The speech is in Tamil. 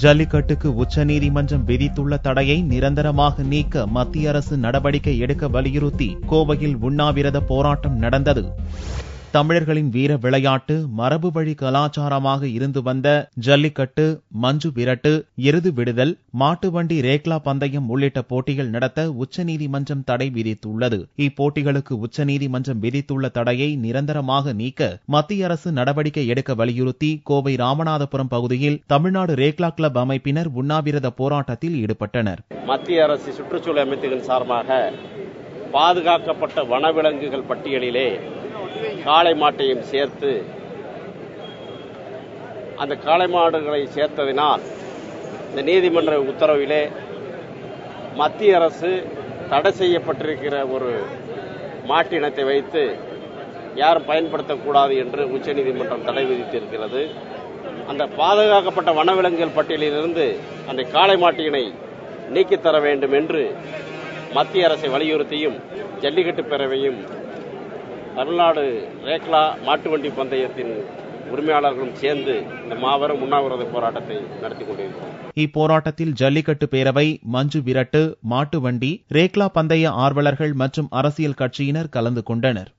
ஜல்லிக்கட்டுக்கு உச்சநீதிமன்றம் விதித்துள்ள தடையை நிரந்தரமாக நீக்க மத்திய அரசு நடவடிக்கை எடுக்க வலியுறுத்தி கோவையில் உண்ணாவிரத போராட்டம் நடந்தது. தமிழர்களின் வீர விளையாட்டு, மரபு வழி கலாச்சாரமாக இருந்து வந்த ஜல்லிக்கட்டு, மஞ்சு விரட்டு, எருது விடுதல், மாட்டு வண்டி ரேக்லா பந்தயம் உள்ளிட்ட போட்டிகள் நடத்த உச்சநீதிமன்றம் தடை விதித்துள்ளது. இப்போட்டிகளுக்கு உச்சநீதிமன்றம் விதித்துள்ள தடையை நிரந்தரமாக நீக்க மத்திய அரசு நடவடிக்கை எடுக்க வலியுறுத்தி கோவை ராமநாதபுரம் பகுதியில் தமிழ்நாடு ரேக்லா கிளப் அமைப்பினர் உண்ணாவிரத போராட்டத்தில் ஈடுபட்டனர். மத்திய அரசு சுற்றுச்சூழல் அமைப்புகள் சார்பாக பாதுகாக்கப்பட்ட வனவிலங்குகள் பட்டியலிலே காளை மாட்டையும் சேர்த்து அந்த காளை மாடுகளை சேர்த்ததினால் இந்த நீதிமன்ற உத்தரவிலே மத்திய அரசு தடை செய்யப்பட்டிருக்கிற ஒரு மாட்டினத்தை வைத்து யாரும் பயன்படுத்தக்கூடாது என்று உச்சநீதிமன்றம் தடை விதித்திருக்கிறது. அந்த பாதுகாக்கப்பட்ட வனவிலங்குகள் பட்டியலிலிருந்து அந்த காளை மாட்டினை நீக்கித்தர வேண்டும் என்று மத்திய அரசை வலியுறுத்தியும் ஜல்லிக்கட்டு பேரவையும் தமிழ்நாடு ரேக்லா மாட்டு வண்டி பந்தயத்தின் உரிமையாளர்களும் சேர்ந்து இந்த மாபெரும் உண்ணாவிரத போராட்டத்தை நடத்தி கொண்டிருக்கிறோம். இப்போராட்டத்தில் ஜல்லிக்கட்டு பேரவை, மஞ்சு விரட்டு, மாட்டு வண்டி, ரேக்லா பந்தய ஆர்வலர்கள் மற்றும் அரசியல் கட்சியினர் கலந்து கொண்டனர்.